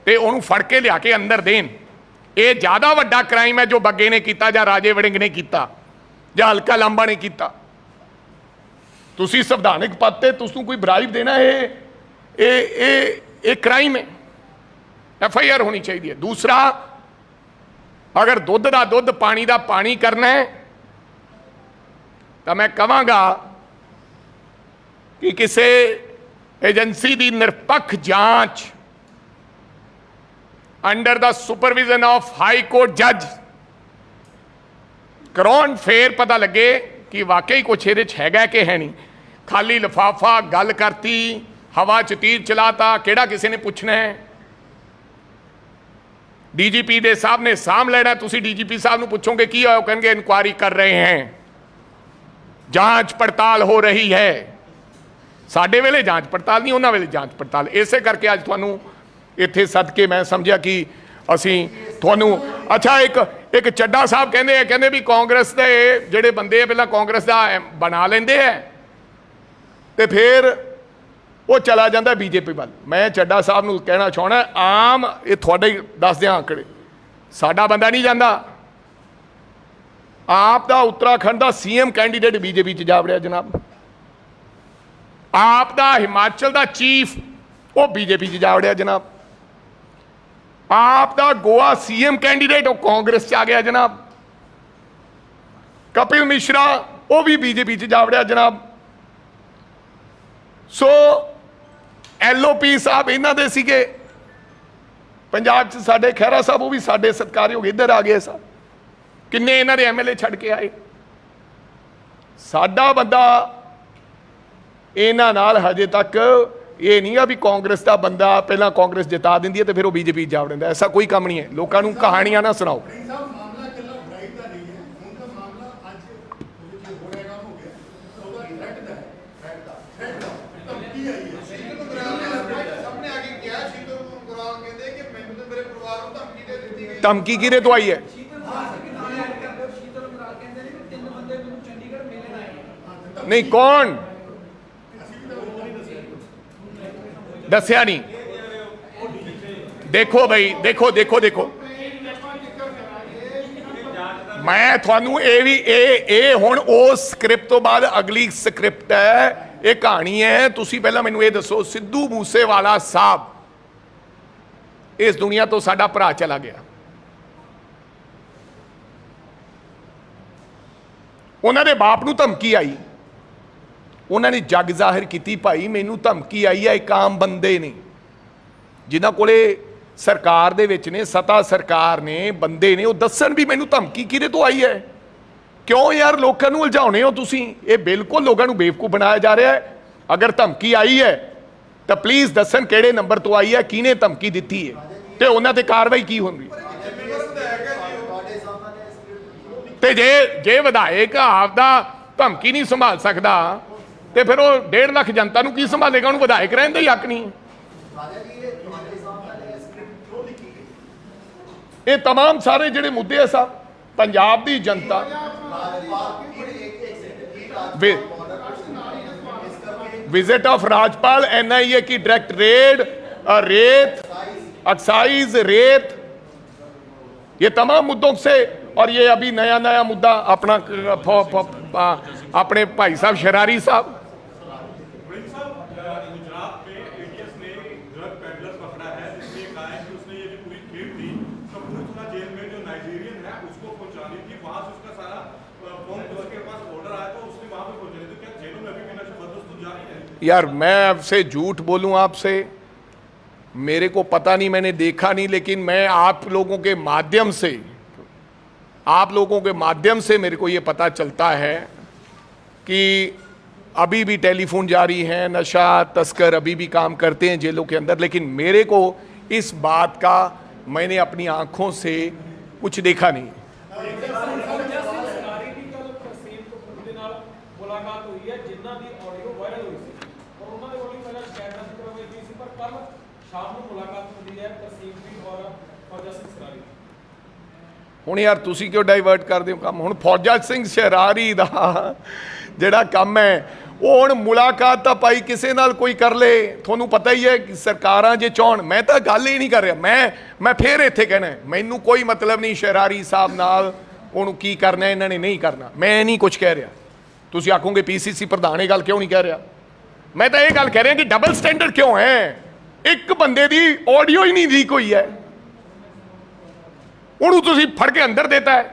ਤੇ ਉਹਨੂੰ ਫੜ ਕੇ ਲਿਆ ਕੇ ਅੰਦਰ ਦੇਣ। ਇਹ ਜ਼ਿਆਦਾ ਵੱਡਾ ਕ੍ਰਾਈਮ ਹੈ ਜੋ ਬੱਗੇ ਨੇ ਕੀਤਾ, ਜਾਂ ਰਾਜੇ ਵੜਿੰਗ ਨੇ ਕੀਤਾ, ਜਾਂ ਹਲਕਾ ਲਾਂਬਾ ਨੇ ਕੀਤਾ। ਤੁਸੀਂ ਸੰਵਿਧਾਨਿਕ ਪਦ ਤੇ ਤੁਸੀਂ ਕੋਈ ਬਰਾਈਬ ਦੇਣਾ, ਇਹ ਕ੍ਰਾਈਮ ਹੈ, FIR ਹੋਣੀ ਚਾਹੀਦੀ ਹੈ। ਦੂਸਰਾ, ਅਗਰ ਦੁੱਧ ਦਾ ਦੁੱਧ, ਪਾਣੀ ਦਾ ਪਾਣੀ ਕਰਨਾ ਹੈ ਤਾਂ ਮੈਂ ਕਹਾਂਗਾ ਕਿ ਕਿਸੇ ਏਜੰਸੀ ਦੀ ਨਿਰਪੱਖ ਜਾਂਚ under the supervision of high court ਜੱਜ ਕਰਾਉਣ, ਫੇਰ ਪਤਾ ਲੱਗੇ ਕਿ ਵਾਕਈ ਕੁਛ ਇਹਦੇ 'ਚ ਹੈਗਾ ਕਿ ਹੈ ਨਹੀਂ। ਖਾਲੀ ਲਿਫਾਫਾ, ਗੱਲ ਕਰਤੀ, ਹਵਾ 'ਚ ਤੀਰ ਚਲਾਤਾ, ਕਿਹੜਾ ਕਿਸੇ ਨੇ ਪੁੱਛਣਾ ਹੈ। DGP ਦੇ ਸਾਹਿਬ ਨੇ ਸਾਂਭ ਲੈਣਾ, ਤੁਸੀਂ DGP ਸਾਹਿਬ ਨੂੰ ਪੁੱਛੋਗੇ ਕੀ ਹੋਇਆ, ਉਹ ਕਹਿਣਗੇ ਇਨਕੁਆਇਰੀ ਕਰ ਰਹੇ हैं, ਜਾਂਚ ਪੜਤਾਲ ਹੋ ਰਹੀ ਹੈ। ਸਾਡੇ ਵੇਲੇ ਜਾਂਚ ਪੜਤਾਲ ਨਹੀਂ, ਉਹਨਾਂ ਵੇਲੇ ਜਾਂਚ ਪੜਤਾਲ। ਇਸੇ ਕਰਕੇ ਅੱਜ ਤੁਹਾਨੂੰ ਇੱਥੇ ਸੱਦ ਕੇ ਮੈਂ ਸਮਝਿਆ ਕਿ ਅਸੀਂ ਤੁਹਾਨੂੰ, ਅੱਛਾ ਇੱਕ ਚੱਡਾ ਸਾਹਿਬ ਕਹਿੰਦੇ ਵੀ ਕਾਂਗਰਸ ਦੇ ਜਿਹੜੇ ਬੰਦੇ ਆ ਪਹਿਲਾਂ ਕਾਂਗਰਸ ਦਾ ਬਣਾ ਲੈਂਦੇ ਆ ਤੇ ਫਿਰ ਉਹ ਚਲਾ ਜਾਂਦਾ ਬੀਜੇਪੀ ਵੱਲ। ਮੈਂ ਚੱਡਾ ਸਾਹਿਬ ਨੂੰ ਕਹਿਣਾ ਚਾਹੁੰਦਾ, ਆਮ ਇਹ ਤੁਹਾਡੇ ਦੱਸ ਦਿਆਂ ਆંકੜੇ, ਸਾਡਾ ਬੰਦਾ ਨਹੀਂ ਜਾਂਦਾ। ਆਪ ਦਾ ਉੱਤਰਾਖੰਡ ਦਾ ਸੀਐਮ ਕੈਂਡੀਡੇਟ ਬੀਜੇਪੀ 'ਚ ਜਾ ਵੜਿਆ ਜਨਾਬ। ਆਪ ਦਾ ਹਿਮਾਚਲ ਦਾ ਚੀਫ ਉਹ ਬੀਜੇਪੀ 'ਚ ਜਾ ਵੜਿਆ ਜਨਾਬ। ਆਪ ਦਾ ਗੋਆ ਸੀਐਮ ਕੈਂਡੀਡੇਟ ਉਹ ਕਾਂਗਰਸ 'ਚ ਆ ਗਿਆ ਜਨਾਬ। ਕਪਿਲ ਮਿਸ਼ਰਾ ਉਹ ਵੀ ਬੀਜੇਪੀ 'ਚ ਜਾ ਵੜਿਆ ਜਨਾਬ। ਸੋ ਐਲਓਪੀ ਸਾਹਿਬ ਇਹਨਾਂ ਦੇ ਸੀਗੇ ਪੰਜਾਬ 'ਚ, ਸਾਡੇ ਖਹਿਰਾ ਸਾਹਿਬ ਉਹ ਵੀ ਸਾਡੇ ਸਤਿਕਾਰਯੋਗ ਇੱਧਰ ਆ ਗਏ ਸਾਹਿਬ। ਕਿੰਨੇ ਇਹਨਾਂ ਦੇ ਐਮਐਲਏ ਛੱਡ ਕੇ ਆਏ। ਸਾਡਾ ਬੰਦਾ ਇਹਨਾਂ ਨਾਲ ਹਜੇ ਤੱਕ ਇਹ ਨਹੀਂ ਆ ਵੀ ਕਾਂਗਰਸ ਦਾ ਬੰਦਾ ਪਹਿਲਾਂ ਕਾਂਗਰਸ ਜਿਤਾ ਦਿੰਦੀ ਹੈ ਤੇ ਫਿਰ ਉਹ ਬੀਜੇਪੀ ਜਾ ਵੜਦਾ। ਐਸਾ ਕੋਈ ਕੰਮ ਨਹੀਂ ਹੈ। ਲੋਕਾਂ ਨੂੰ ਕਹਾਣੀਆਂ ਨਾ ਸੁਣਾਓ। ਧਮਕੀ ਕਿਹਦੇ ਤੋਂ ਆਈ ਹੈ? ਨਹੀਂ, ਕੌਣ ਦੱਸਿਆ ਨਹੀਂ? ਦੇਖੋ ਬਈ, ਦੇਖੋ ਦੇਖੋ ਦੇਖੋ, ਮੈਂ ਤੁਹਾਨੂੰ ਇਹ ਵੀ ਇਹ ਹੁਣ ਉਸ ਸਕ੍ਰਿਪਟ ਤੋਂ ਬਾਅਦ ਅਗਲੀ ਸਕ੍ਰਿਪਟ ਹੈ, ਇਹ ਕਹਾਣੀ ਹੈ। ਤੁਸੀਂ ਪਹਿਲਾਂ ਮੈਨੂੰ ਇਹ ਦੱਸੋ, ਸਿੱਧੂ ਮੂਸੇਵਾਲਾ ਸਾਹਿਬ ਇਸ ਦੁਨੀਆ ਤੋਂ ਸਾਡਾ ਭਰਾ ਚਲਾ ਗਿਆ। ਉਹਨਾਂ ਦੇ ਬਾਪ ਨੂੰ ਧਮਕੀ ਆਈ, ਉਹਨਾਂ ਨੇ ਜੱਗ ਜ਼ਾਹਿਰ ਕੀਤੀ, ਭਾਈ ਮੈਨੂੰ ਧਮਕੀ ਆਈ ਹੈ। ਇੱਕ ਆਮ ਬੰਦੇ ਨੇ ਜਿਨ੍ਹਾਂ ਕੋਲੇ ਸਰਕਾਰ ਦੇ ਵਿੱਚ ਨੇ, ਸੱਤਾ ਸਰਕਾਰ ਨੇ, ਬੰਦੇ ਨੇ, ਉਹ ਦੱਸਣ ਵੀ ਮੈਨੂੰ ਧਮਕੀ ਕਿਹਦੇ ਤੋਂ ਆਈ ਹੈ। ਕਿਉਂ ਯਾਰ ਲੋਕਾਂ ਨੂੰ ਉਲਝਾਉਣੇ ਹੋ ਤੁਸੀਂ? ਇਹ ਬਿਲਕੁਲ ਲੋਕਾਂ ਨੂੰ ਬੇਵਕੂਫ ਬਣਾਇਆ ਜਾ ਰਿਹਾ ਹੈ। ਅਗਰ ਧਮਕੀ ਆਈ ਹੈ ਤਾਂ ਪਲੀਜ਼ ਦੱਸਣ ਕਿਹੜੇ ਨੰਬਰ ਤੋਂ ਆਈ ਹੈ, ਕਿਹਨੇ ਧਮਕੀ ਦਿੱਤੀ ਹੈ ਤੇ ਉਹਨਾਂ ਤੇ ਕਾਰਵਾਈ ਕੀ ਹੋਣੀ। ਤੇ ਜੇ ਵਿਧਾਇਕ ਆਪਦਾ ਧਮਕੀ ਨਹੀਂ ਸੰਭਾਲ ਸਕਦਾ ਤੇ ਫਿਰ ਉਹ 1.5 ਲੱਖ ਜਨਤਾ ਨੂੰ ਕੀ ਸੰਭਾਲੇਗਾ? ਉਹਨੂੰ ਵਿਧਾਇਕ ਰਹਿਣ ਦਾ ਹੀ ਹੱਕ ਨਹੀਂ। ਇਹ तमाम ਸਾਰੇ ਜਿਹੜੇ ਮੁੱਦੇ ਆ ਸਾਹਿਬ, ਪੰਜਾਬ ਦੀ ਜਨਤਾ विजिट ऑफ राजपाल, एनआईए की डायरेक्ट रेड, रेत, एक्साइज, रेत, ये तमाम मुद्दों से, और ये अभी नया नया मुद्दा अपना अपने भाई साहब शरारी साहब। यार मैं आपसे झूठ बोलूं, आपसे मेरे को पता नहीं, मैंने देखा नहीं, लेकिन मैं आप लोगों के माध्यम से मेरे को ये पता चलता है कि अभी भी टेलीफोन जारी है, नशा तस्कर अभी भी काम करते हैं जेलों के अंदर। लेकिन मेरे को इस बात का, मैंने अपनी आंखों से कुछ देखा नहीं। ਹੁਣ ਯਾਰ ਤੁਸੀਂ ਕਿਉਂ ਡਾਈਵਰਟ ਕਰਦੇ ਹੋ ਕੰਮ? ਹੁਣ ਫੌਜਾ ਸਿੰਘ ਸ਼ਰਾਰੀ ਦਾ ਜਿਹੜਾ ਕੰਮ ਹੈ, ਉਹ ਹੁਣ ਮੁਲਾਕਾਤ ਤਾਂ ਭਾਈ ਕਿਸੇ ਨਾਲ ਕੋਈ ਕਰ ਲੇ। ਤੁਹਾਨੂੰ ਪਤਾ ਹੀ ਹੈ ਕਿ ਸਰਕਾਰਾਂ ਜੇ ਚਾਹਣ, ਮੈਂ ਤਾਂ ਗੱਲ ਹੀ ਨਹੀਂ ਕਰ ਰਿਹਾ। ਮੈਂ ਫੇਰ ਇੱਥੇ ਕਹਿਣਾ, ਮੈਨੂੰ ਕੋਈ ਮਤਲਬ ਨਹੀਂ ਸ਼ਰਾਰੀ ਸਾਹਿਬ ਨਾਲ ਉਹਨੂੰ ਕੀ ਕਰਨਾ, ਇਹਨਾਂ ਨੇ ਨਹੀਂ ਕਰਨਾ। ਮੈਂ ਨਹੀਂ ਕੁਝ ਕਹਿ ਰਿਹਾ। ਤੁਸੀਂ ਆਖੋਗੇ ਪੀਸੀਸੀ ਪ੍ਰਧਾਨ ਇਹ ਗੱਲ ਕਿਉਂ ਨਹੀਂ ਕਹਿ ਰਿਹਾ? ਮੈਂ ਤਾਂ ਇਹ ਗੱਲ ਕਹਿ ਰਿਹਾ ਕਿ ਡਬਲ ਸਟੈਂਡਰਡ ਕਿਉਂ ਹੈ? ਇੱਕ ਬੰਦੇ ਦੀ ਆਡੀਓ ਹੀ ਨਹੀਂ ਲੀਕ ਹੋਈ ਹੈ, ਉਹਨੂੰ ਤੁਸੀਂ ਫੜ ਕੇ ਅੰਦਰ ਦੇਤਾ ਹੈ।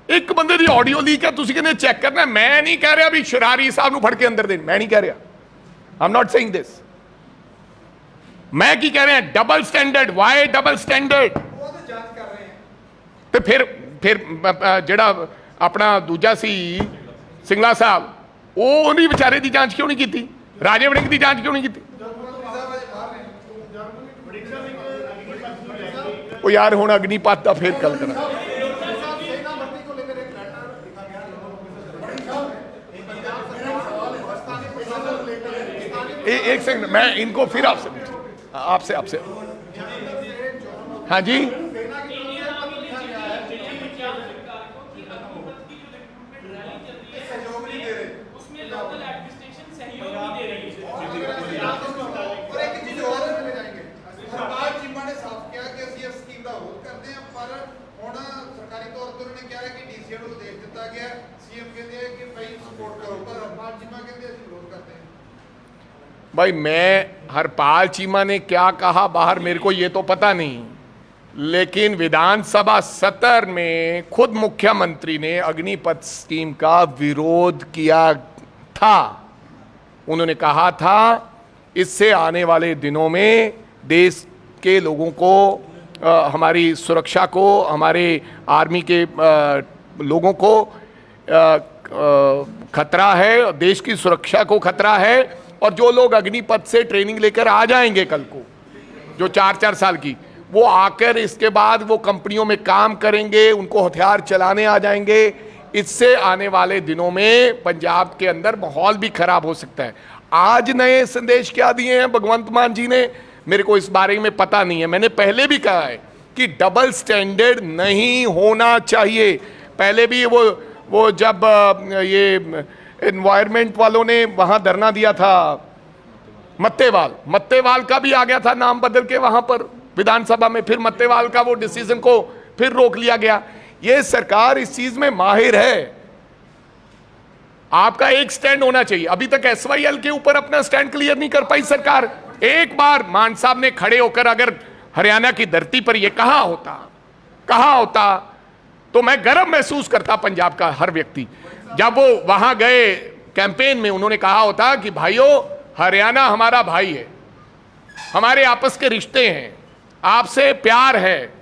ਇੱਕ ਬੰਦੇ ਦੀ ਆਡੀਓ ਲੀਕ ਹੈ, ਤੁਸੀਂ ਕਹਿੰਦੇ ਚੈੱਕ ਕਰਨਾ। ਮੈਂ ਨਹੀਂ ਕਹਿ ਰਿਹਾ ਵੀ ਸ਼ਰਾਰੀ ਸਾਹਿਬ ਨੂੰ ਫੜ ਕੇ ਅੰਦਰ ਦੇਣ, ਮੈਂ ਨਹੀਂ ਕਹਿ ਰਿਹਾ। I am not saying this. ਮੈਂ ਕੀ ਕਹਿ ਰਿਹਾ? Double standard. Why double standard? ਤੇ ਫਿਰ ਜਿਹੜਾ ਆਪਣਾ ਦੂਜਾ ਸੀ ਸਿੰਗਲਾ ਸਾਹਿਬ, ਉਹਦੀ ਵਿਚਾਰੇ ਦੀ ਜਾਂਚ ਕਿਉਂ ਨਹੀਂ ਕੀਤੀ? ਰਾਜੇ ਵੜਿੰਗ ਦੀ ਜਾਂਚ ਕਿਉਂ ਨਹੀਂ ਕੀਤੀ? ਉਹ ਯਾਰ ਹੁਣ ਅਗਨੀਪਥ ਦਾ ਫੇਰ ਗੱਲ ਕਰਾਂ। एक सेकंड, मैं इनको फिर आपसे हाँ जी, उसमें लोकल एडमिनिस्ट्रेशन सहयोग नहीं दे रही है। ਪਰ ਹੁਣ ਸਰਕਾਰੀ ਤੌਰ ਤੇ ਉਹਨਾਂ ਨੇ ਕਿਹਾ ਹੈ ਕਿ ਡੀਸੀਆਂ ਨੂੰ ਦੇਖ ਦਿੱਤਾ ਗਿਆ। ਸੀਐਮ ਕਹਿੰਦੇ ਆ ਕਿ ਭਾਈ ਸਪੋਰਟ ਕਰੋ, ਪਰ ਹਰਪਾਲ ਚੀਮਾ ਕਹਿੰਦੇ ਅਸੀਂ ਵਿਰੋਧ ਕਰਦੇ हैं। भाई मैं हरपाल चीमा ने क्या कहा बाहर मेरे को ये तो पता नहीं, लेकिन विधानसभा सत्र में खुद मुख्यमंत्री ने अग्निपथ स्कीम का विरोध किया था। उन्होंने कहा था इससे आने वाले दिनों में देश के लोगों को हमारी सुरक्षा को, हमारे आर्मी के लोगों को खतरा है, देश की सुरक्षा को खतरा है। और जो लोग अग्निपथ से ट्रेनिंग लेकर आ जाएंगे कल को, जो 4-4 साल की, वो आकर इसके बाद वो कंपनियों में काम करेंगे, उनको हथियार चलाने आ जाएंगे। इससे आने वाले दिनों में पंजाब के अंदर माहौल भी खराब हो सकता है। आज नए संदेश क्या दिए हैं भगवंत मान जी ने, मेरे को इस बारे में पता नहीं है। मैंने पहले भी कहा है कि डबल स्टैंडर्ड नहीं होना चाहिए। पहले भी वो जब ये एनवायरमेंट वालों ने वहां धरना दिया था, मत्तेवाल का भी आ गया था नाम बदल के वहां पर विधानसभा में, फिर मत्तेवाल का वो डिसीजन को फिर रोक लिया गया। ये सरकार इस चीज में माहिर है। आपका एक स्टैंड होना चाहिए। अभी तक एसवाईएल के ऊपर अपना स्टैंड क्लियर नहीं कर पाई सरकार। एक बार मान साहब ने खड़े होकर अगर हरियाणा की धरती पर यह कहा होता तो मैं गर्व महसूस करता पंजाब का हर व्यक्ति। जब वो वहां गए कैंपेन में, उन्होंने कहा होता कि भाइयों हरियाणा हमारा भाई है, हमारे आपस के रिश्ते हैं, आपसे प्यार है,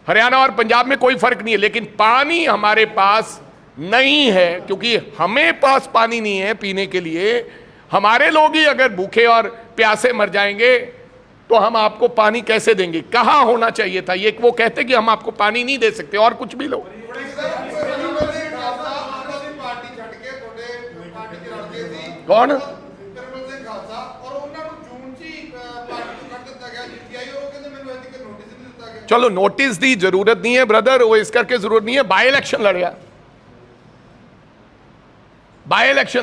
हरियाणा और पंजाब में कोई फर्क नहीं है, लेकिन पानी हमारे पास नहीं है, क्योंकि हमें पास पानी नहीं है पीने के लिए। हमारे लोग ही अगर भूखे और प्यासे मर जाएंगे तो हम आपको पानी कैसे देंगे। कहाँ होना चाहिए था ये, वो कहते कि हम आपको पानी नहीं दे सकते और कुछ भी लो। कौन चलो नोटिस दी जरूरत नहीं है ब्रदर, वो इस करके जरूरत नहीं है। बाई इलेक्शन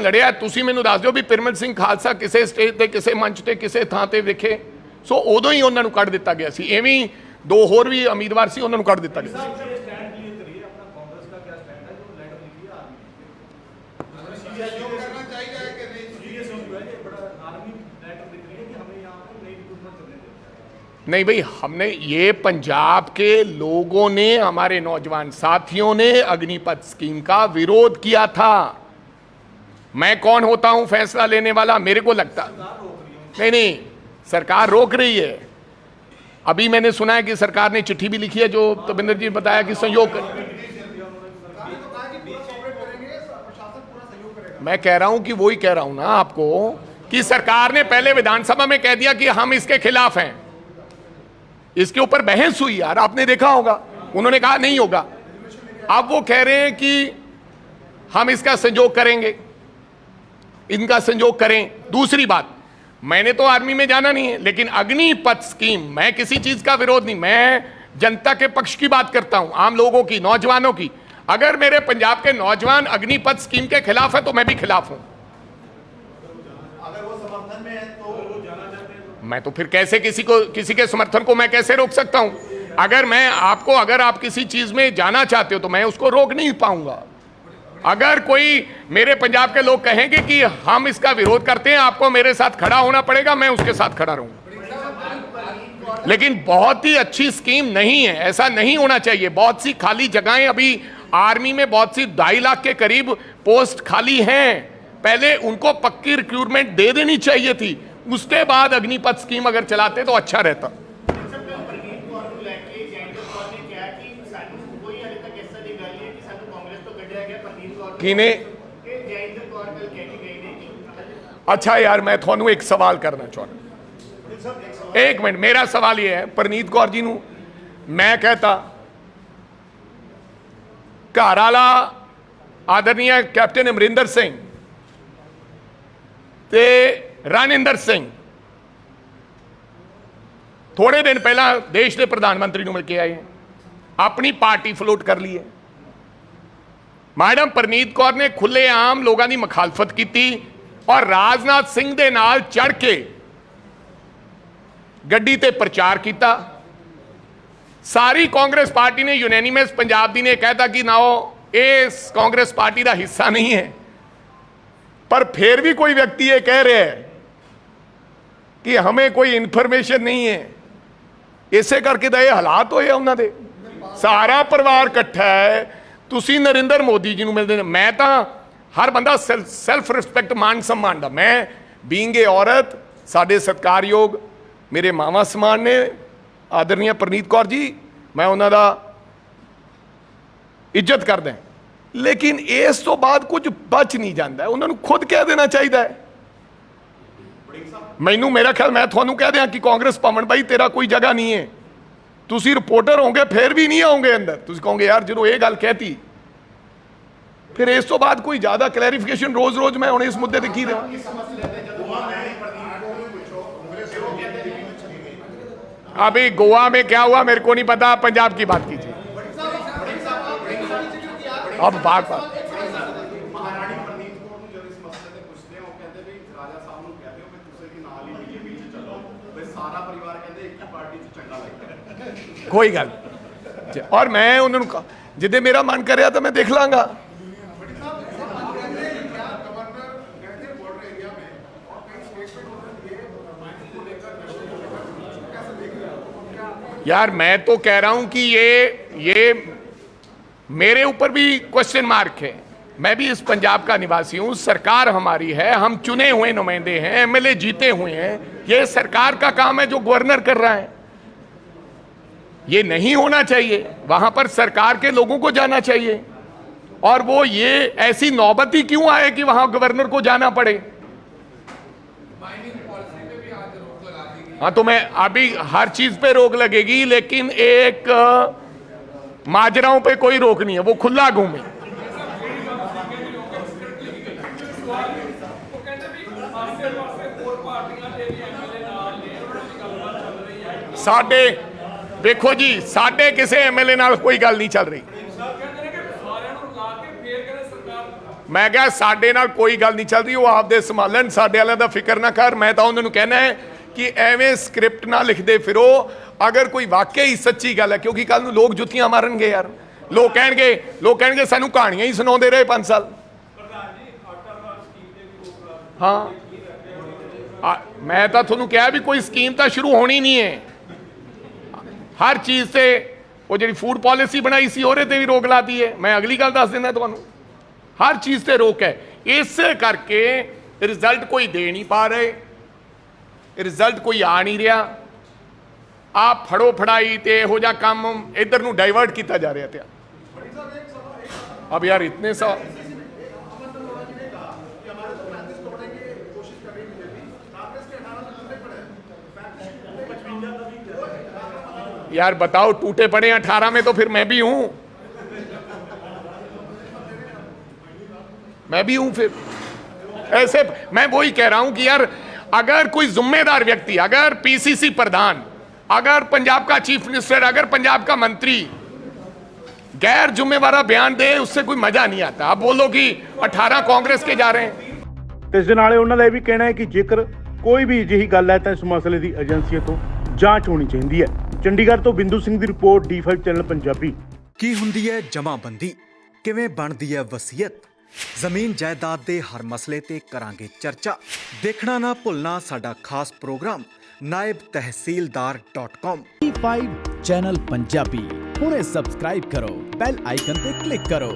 लड़िया ਤੁਸੀਂ ਮੈਨੂੰ ਦੱਸ ਦਿਓ ਵੀ ਪਿਰਮਲ ਸਿੰਘ ਖਾਲਸਾ ਕਿਸੇ ਸਟੇਜ ਤੇ, ਕਿਸੇ ਮੰਚ ਤੇ, ਕਿਸੇ ਥਾਂ ਤੇ ਵਿਖੇ, ਸੋ ਉਦੋਂ ਹੀ ਉਹਨਾਂ ਨੂੰ ਕੱਢ ਦਿੱਤਾ ਗਿਆ ਸੀ। ਐਵੇਂ ਹੀ ਦੋ ਹੋਰ ਵੀ ਉਮੀਦਵਾਰ ਸੀ, ਉਹਨਾਂ ਨੂੰ ਕੱਢ ਦਿੱਤਾ ਗਿਆ ਸੀ। नहीं भाई, हमने ये पंजाब के लोगों ने, हमारे नौजवान साथियों ने अग्निपथ स्कीम का विरोध किया था। मैं कौन होता हूं फैसला लेने वाला, मेरे को लगता नहीं, सरकार रोक रही है। अभी मैंने सुना है कि सरकार ने चिट्ठी भी लिखी है, जो तबिंदर जी ने बताया कि सहयोग मैं कह रहा हूं कि वही कह रहा हूं ना आपको कि सरकार ने पहले विधानसभा में कह दिया कि हम इसके खिलाफ हैं। इसके ऊपर बहस हुई यार, आपने देखा होगा, उन्होंने कहा नहीं होगा। अब वो कह रहे हैं कि हम इसका संयोग करेंगे, इनका संयोग करें। दूसरी बात, मैंने तो आर्मी में जाना नहीं है, लेकिन अग्निपथ स्कीम, मैं किसी चीज का विरोध नहीं, मैं जनता के पक्ष की बात करता हूं, आम लोगों की, नौजवानों की। अगर मेरे पंजाब के नौजवान अग्निपथ स्कीम के खिलाफ है तो मैं भी खिलाफ हूं। अगर वो समर्थन में है तो मैं तो फिर कैसे किसी के समर्थन को मैं कैसे रोक सकता हूं। अगर आप किसी चीज में जाना चाहते हो तो मैं उसको रोक नहीं पाऊंगा। अगर कोई मेरे पंजाब के लोग कहेंगे कि हम इसका विरोध करते हैं, आपको मेरे साथ खड़ा होना पड़ेगा, मैं उसके साथ खड़ा रहूंगा। लेकिन बहुत ही अच्छी स्कीम नहीं है, ऐसा नहीं होना चाहिए। बहुत सी खाली जगहें अभी आर्मी में, बहुत सी 2.5 लाख के करीब पोस्ट खाली हैं। पहले उनको पक्की रिक्रूटमेंट दे देनी चाहिए थी, उसके बाद अग्निपथ स्कीम अगर चलाते तो अच्छा रहता। किने अच्छा यार, मैं थानू एक सवाल करना चाहता। एक मिनट, मेरा सवाल यह है, परनीत कौर जी नू मैं कहता, घर वाला आदरणीय कैप्टन अमरिंदर सिंह ते रणिंदर सिंह थोड़े दिन पहला देश के प्रधानमंत्री को मिल के आए हैं, अपनी पार्टी फ्लोट कर ली है। मैडम परनीत कौर ने खुलेआम लोगों की मुखालफत की और राजनाथ सिंह दे नाल चढ़ के गड्डी ते प्रचार किया। ਸਾਰੀ ਕਾਂਗਰਸ ਪਾਰਟੀ ਨੇ ਯੂਨੈਨਿਮਸ ਪੰਜਾਬ ਦੀ ਨੇ ਕਹਿਤਾ ਕਿ ਨਾ ਉਹ ਇਸ ਕਾਂਗਰਸ ਪਾर्टी ਦਾ ਹਿੱਸਾ ਨਹੀਂ ਹੈ। पर फिर भी कोई व्यक्ति ये कह रहे हैं कि हमें कोई इन्फॉर्मेशन नहीं है, इसे करके तो ये हालात होए उन्होंने सारा परिवार इकट्ठा है। तुसी नरेंद्र मोदी जी नूं मिलदे, मैं तो हर बंदा सैल्फ रिस्पैक्ट मान सम्मान दा, मैं बीइंग ए औरत साडे सत्कारयोग मेरे मावा समान ने आदरणीय परनीत कौर जी, मैं उन्हां दा इज्जत करदा, लेकिन इस तो बाद कुछ बच नहीं जाता। उन्होंने खुद कह देना चाहिए है। मैनू मेरा ख्याल, मैं थोनू कह दिया कि कांग्रेस पवन भाई तेरा कोई जगह नहीं है, तुसी रिपोर्टर होंगे फिर भी नहीं आओगे अंदर, तुसी कहोगे यार जो ये गल कहती, फिर इस तो बाद कोई ज़्यादा क्लैरिफिकेशन रोज़ रोज़ मैं हुणे इस मुद्दे ते की देवां। अभी गोवा में क्या हुआ मेरे को नहीं पता, पंजाब की बात कीजिए। अब बात महारानी परनीत कौर ਨੂੰ ਜਦੋਂ ਇਸ ਮਸਲੇ ਤੇ ਪੁੱਛਦੇ ਆ ਉਹ ਕਹਿੰਦੇ ਵੀ ਰਾਜਾ ਸਾਹਿਬ ਨੂੰ ਕਹਿੰਦੇ ਹੋ ਵੀ ਤੁਸੀਂ ਕਿ ਨਾਲ ਹੀ ਬੀਜੇਪੀ ਚ ਚੱਲੋ, ਵੀ ਸਾਰਾ ਪਰਿਵਾਰ ਕਹਿੰਦੇ ਇੱਕ ਹੀ ਪਾਰਟੀ ਚ ਚੰਗਾ ਲੱਗਦਾ। कोई गल और मैं उन्होंने जिदे मेरा मन कर तो मैं देख लांगा। यार मैं तो कह रहा हूं कि ये मेरे ऊपर भी क्वेश्चन मार्क है। मैं भी इस पंजाब का निवासी हूं, सरकार हमारी है, हम चुने हुए नुमाइंदे हैं, एमएलए जीते हुए हैं, ये सरकार का काम है जो गवर्नर कर रहा है। ये नहीं होना चाहिए, वहां पर सरकार के लोगों को जाना चाहिए। और वो ये ऐसी नौबत ही क्यों आए कि वहां गवर्नर को जाना पड़े। हाँ तो मैं अभी हर चीज पे रोक लगेगी, लेकिन एक माजराओं पे कोई रोक नहीं है, वो खुला घूमे। साडे देखो जी, साडे किसी एमएलए नाल कोई गल नहीं चल रही। मैं क्या साडे नाल कोई गल नहीं चल रही, वो आपदे संभालन, साडे वालियां दा फिक्र ना कर। मैं तो उन्होंने कहना है कि एवें स्क्रिप्ट ना लिखते फिरो, अगर कोई वाकई सच्ची गल है, क्योंकि कल लोग जुत्तियां मारनगे यार, लोग कहेंगे सानू कहानियां ही सुनाते रहे 5 साल। हाँ मैं तो थोनू कहा भी कोई स्कीम तो शुरू होनी नहीं है। हर चीज़ से वो जी फूड पॉलिसी बनाई सी ਉਹਦੇ ਤੇ भी रोक लाती है। मैं अगली गल दस देना ਤੁਹਾਨੂੰ, हर चीज़ से रोक है। इस करके रिजल्ट कोई दे नहीं पा रहे, रिजल्ट कोई आ नहीं रहा। आप फड़ो फड़ाई ते हो जा काम इधर नू डाइवर्ट किया जा रहा था। अब यार इतने सा यार बताओ, टूटे पड़े 18 में तो फिर मैं भी हूं, फिर ऐसे मैं वही कह रहा हूं कि यार अगर कोई जिम्मेदार व्यक्ति, अगर पीसीसी प्रधान, अगर पंजाब का चीफ मिनिस्टर, अगर पंजाब का मंत्री गैर जिम्मेवार बयान दे, उससे कोई मजा नहीं आता। आप बोलो कि 18 कांग्रेस के जा रहे हैं। ਇਸ ਦੇ ਨਾਲੇ ਉਹਨਾਂ ਦਾ ਇਹ ਵੀ ਕਹਿਣਾ ਹੈ ਕਿ ਜੇਕਰ ਕੋਈ ਵੀ ਅਜਿਹੀ ਗੱਲ ਹੈ ਤਾਂ ਇਸ ਮਸਲੇ ਦੀ ਏਜੰਸੀਆਂ ਤੋਂ ਜਾਂਚ ਹੋਣੀ ਚਾਹੀਦੀ ਹੈ। ਚੰਡੀਗੜ੍ਹ ਤੋਂ ਬਿੰਦੂ ਸਿੰਘ ਦੀ ਰਿਪੋਰਟ, D5 ਚੈਨਲ ਪੰਜਾਬੀ। ਕੀ ਹੁੰਦੀ ਹੈ ਜਮਾਬੰਦੀ, ਕਿਵੇਂ ਬਣਦੀ ਹੈ ਵਸੀਅਤ, ਜ਼ਮੀਨ ਜਾਇਦਾਦ ਦੇ ਹਰ ਮਸਲੇ ਤੇ ਕਰਾਂਗੇ ਚਰਚਾ। ਦੇਖਣਾ ਨਾ ਭੁੱਲਣਾ ਸਾਡਾ ਖਾਸ programme naibtehsildar.com। D5 channel Punjabi ਹੁਣੇ ਸਬਸਕ੍ਰਾਈਬ ਕਰੋ, ਬੈਲ ਆਈਕਨ ਤੇ ਕਲਿੱਕ ਕਰੋ।